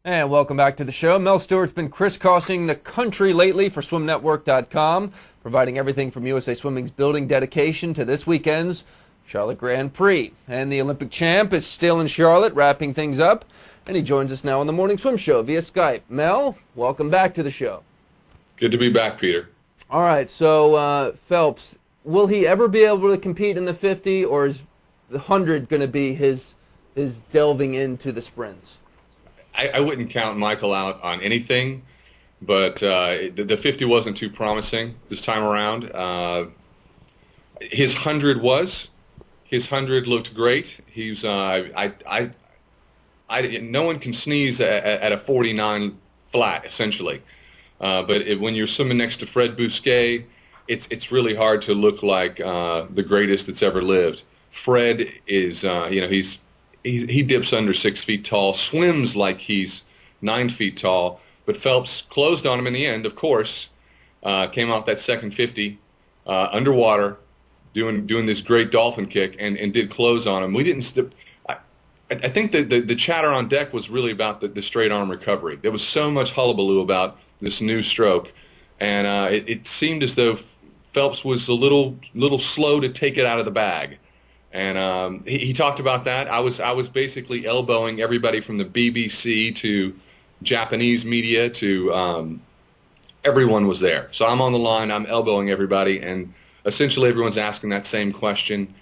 And welcome back to the show. Mel Stewart's been crisscrossing the country lately for SwimNetwork.com, providing everything from USA Swimming's building dedication to this weekend's Charlotte Grand Prix. And the Olympic champ is still in Charlotte, wrapping things up, and he joins us now on the Morning Swim Show via Skype. Mel, welcome back to the show. Good to be back, Peter. All right, so Phelps, will he ever be able to compete in the 50, or is the 100 going to be his delving into the sprints? I wouldn't count Michael out on anything, but the 50 wasn't too promising this time around. His 100 was. His 100 looked great. He's no one can sneeze at a 49 flat, essentially. But when you're swimming next to Fred Bousquet, it's really hard to look like the greatest that's ever lived. Fred is, he dips under 6 feet tall, swims like he's 9 feet tall, but Phelps closed on him in the end, of course, came off that second 50 underwater, doing this great dolphin kick, and did close on him. We didn't I think the chatter on deck was really about the straight arm recovery. There was so much hullabaloo about this new stroke, and it seemed as though Phelps was a little slow to take it out of the bag. And he talked about that. I was basically elbowing everybody from the BBC to Japanese media to everyone was there. So I'm on the line, I'm elbowing everybody, and essentially everyone's asking that same question.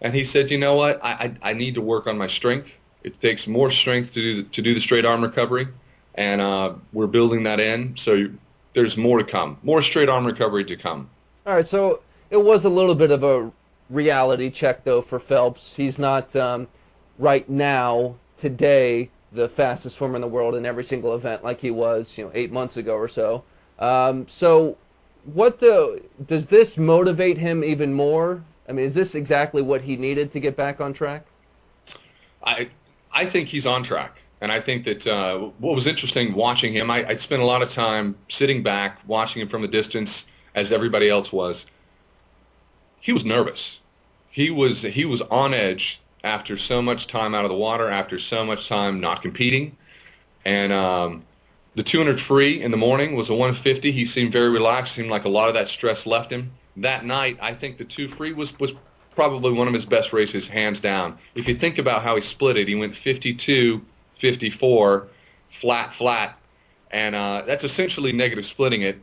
And he said, you know what, I need to work on my strength. It takes more strength to do the straight arm recovery, and we're building that in. So there's more to come, more straight arm recovery to come. All right, so it was a little bit of a reality check, though, for Phelps. He's not right now, today, the fastest swimmer in the world in every single event like he was, 8 months ago or so. So does this motivate him even more? I mean, is this exactly what he needed to get back on track? I think he's on track. And I think that what was interesting watching him, I spent a lot of time sitting back, watching him from a distance, as everybody else was. He was nervous. He was on edge after so much time out of the water, after so much time not competing. And the 200 free in the morning was a 150. He seemed very relaxed. Seemed like a lot of that stress left him. That night, I think the 2 free was probably one of his best races, hands down. If you think about how he split it, he went 52, 54, flat, flat, and that's essentially negative splitting it.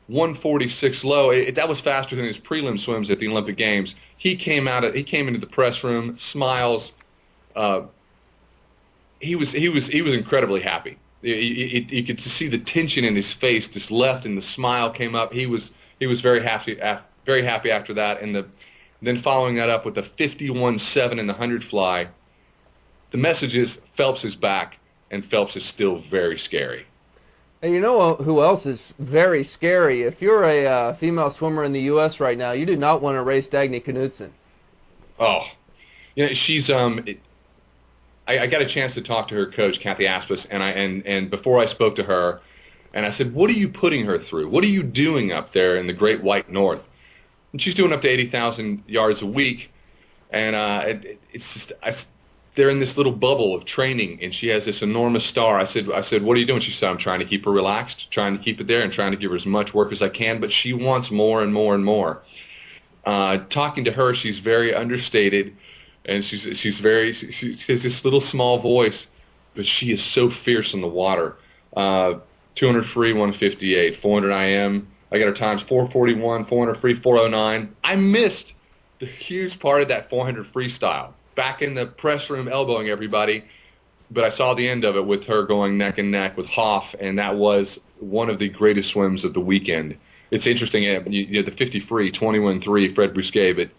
146 low. That was faster than his prelim swims at the Olympic Games. He came into the press room, smiles. He was incredibly happy. You could see the tension in his face just left, and the smile came up. He was very happy after that, and then following that up with the 51.7 in the 100 fly. The message is Phelps is back, and Phelps is still very scary. And you know who else is very scary? If you're a female swimmer in the U.S. right now, you do not want to race Dagny Knudsen. Oh, she's I got a chance to talk to her coach, Kathy Aspis, and before I spoke to her, and I said, "What are you putting her through? What are you doing up there in the Great White North?" And she's doing up to 80,000 yards a week, and it's just they're in this little bubble of training, and she has this enormous star. I said, "What are you doing?" She said, "I'm trying to keep her relaxed, trying to keep it there, and trying to give her as much work as I can, but she wants more and more and more." Talking to her, she's very understated, and she has this little small voice, but she is so fierce in the water. 200 free, 158, 400 IM. I got her times 441, 400 free, 409. I missed the huge part of that 400 freestyle. Back in the press room elbowing everybody, but I saw the end of it with her going neck and neck with Hoff, and that was one of the greatest swims of the weekend. It's interesting, you had the 50 free, 21.3, Fred Bousquet, but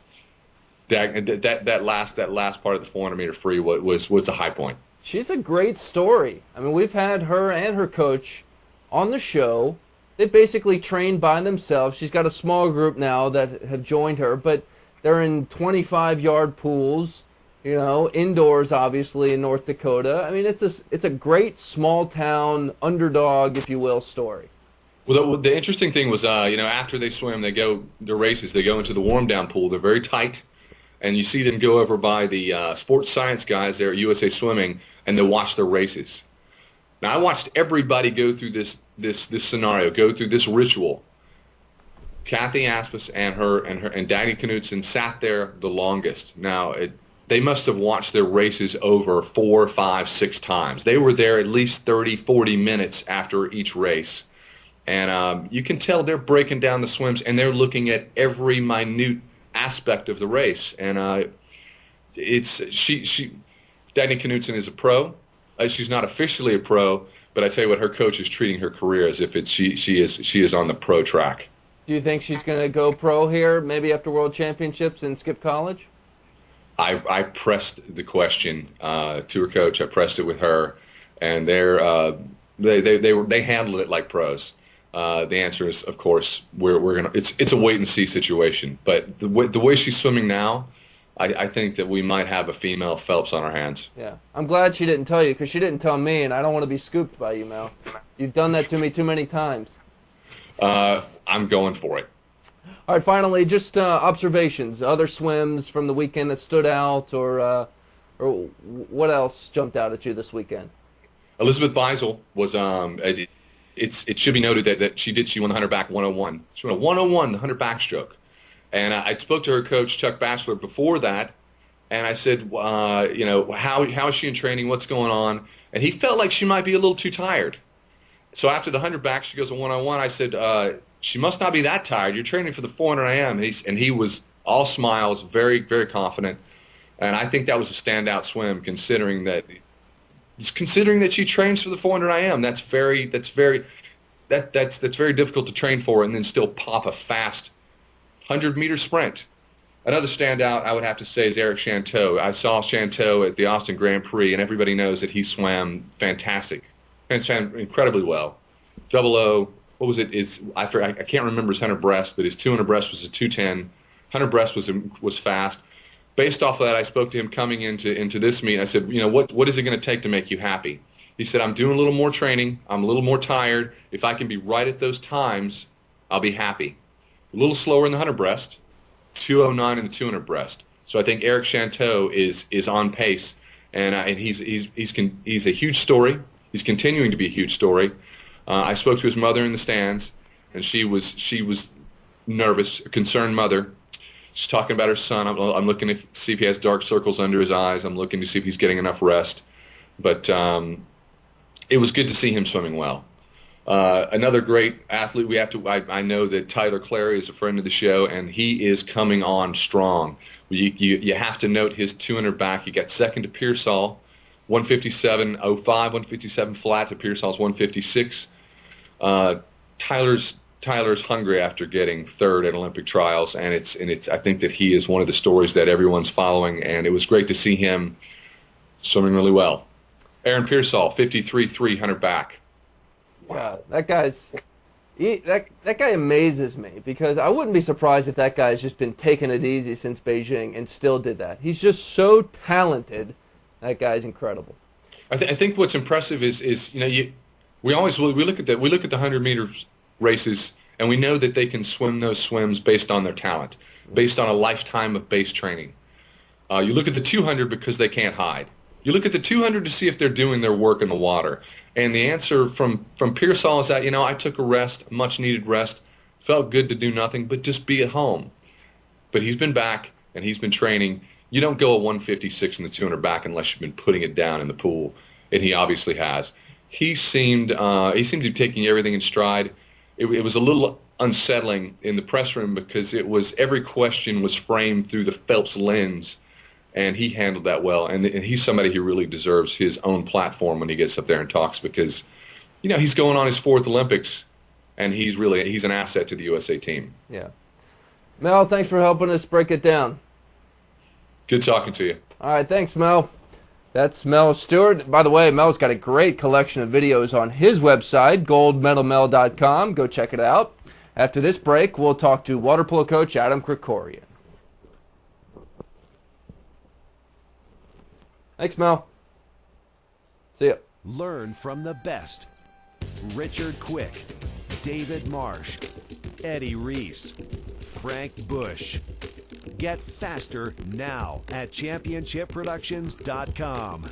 that last part of the 400-meter free was a high point. She's a great story. I mean, we've had her and her coach on the show. They basically train by themselves. She's got a small group now that have joined her, but they're in 25-yard pools. Indoors, obviously, in North Dakota. I mean, it's a great small-town underdog, if you will, story. Well, the interesting thing was, after they swim, their races, they go into the warm-down pool. They're very tight, and you see them go over by the sports science guys there at USA Swimming, and they watch their races. Now, I watched everybody go through this scenario, go through this ritual. Kathy Aspis and Dagny Knudsen sat there the longest. Now, they must have watched their races over 4, 5, 6 times. They were there at least 30, 40 minutes after each race. And you can tell they're breaking down the swims, and they're looking at every minute aspect of the race. And Dagny Knudsen is a pro. She's not officially a pro, but I tell you what, her coach is treating her career as if she is on the pro track. Do you think she's going to go pro here, maybe after World Championships, and skip college? I pressed the question to her coach. I pressed it with her, and they handled it like pros. The answer is, of course, we're gonna. It's a wait and see situation. But the way she's swimming now, I think that we might have a female Phelps on our hands. Yeah, I'm glad she didn't tell you, because she didn't tell me, and I don't want to be scooped by you, Mel. You've done that to me too many times. I'm going for it. All right, finally, just observations, other swims from the weekend that stood out, or what else jumped out at you this weekend? Elizabeth Beisel was it should be noted that she won the 100 back 101. She won a 101, the 100 backstroke. And I spoke to her coach, Chuck Batchelor, before that, and I said, how is she in training? What's going on? And he felt like she might be a little too tired. So after the 100 back, she goes a 101. I said, she must not be that tired. You're training for the 400 IM. And he was all smiles, very, very confident. And I think that was a standout swim, considering that she trains for the 400 IM. That's very difficult to train for, and then still pop a fast 100-meter sprint. Another standout I would have to say is Eric Chanteau. I saw Chanteau at the Austin Grand Prix, and everybody knows that he swam fantastic, and swam incredibly well. 00, what was it? I can't remember his 100 breast, but his 200 breast was a 210. 100 breast was fast. Based off of that, I spoke to him coming into this meet. I said, what is it going to take to make you happy? He said, I'm doing a little more training. I'm a little more tired. If I can be right at those times, I'll be happy. A little slower in the 100 breast, 209 in the 200 breast. So I think Eric Chanteau is on pace, and he's a huge story. He's continuing to be a huge story. I spoke to his mother in the stands, and she was nervous, a concerned mother. She's talking about her son. I'm looking to see if he has dark circles under his eyes. I'm looking to see if he's getting enough rest. But it was good to see him swimming well. Another great athlete I know that Tyler Clary is a friend of the show, and he is coming on strong. You have to note his 200 back. He got second to Pearsall, 157.05, 157 flat to Pearsall's 156. Tyler's hungry after getting third at Olympic trials, and it's. I think that he is one of the stories that everyone's following, and it was great to see him swimming really well. Aaron Pearsall, 53.300 back. Wow, that guy amazes me, because I wouldn't be surprised if that guy's just been taking it easy since Beijing and still did that. He's just so talented. That guy's incredible. I think what's impressive is we look at the 100 meters races, and we know that they can swim those swims based on their talent, based on a lifetime of base training. You look at the 200 because they can't hide. You look at the 200 to see if they're doing their work in the water. And the answer from Pearsall is that, I took a rest, much needed rest, felt good to do nothing, but just be at home. But he's been back, and he's been training. You don't go at 156 in the 200 back unless you've been putting it down in the pool, and he obviously has. He seemed to be taking everything in stride. It was a little unsettling in the press room, because every question was framed through the Phelps lens, and he handled that well. And he's somebody who really deserves his own platform when he gets up there and talks, because he's going on his 4th Olympics, and he's an asset to the USA team. Yeah. Mel, thanks for helping us break it down. Good talking to you. All right, thanks, Mel. That's Mel Stewart. By the way, Mel's got a great collection of videos on his website, goldmedalmel.com. Go check it out. After this break, we'll talk to water polo coach Adam Krikorian. Thanks, Mel. See ya. Learn from the best. Richard Quick, David Marsh, Eddie Reese, Frank Bush. Get faster now at championshipproductions.com.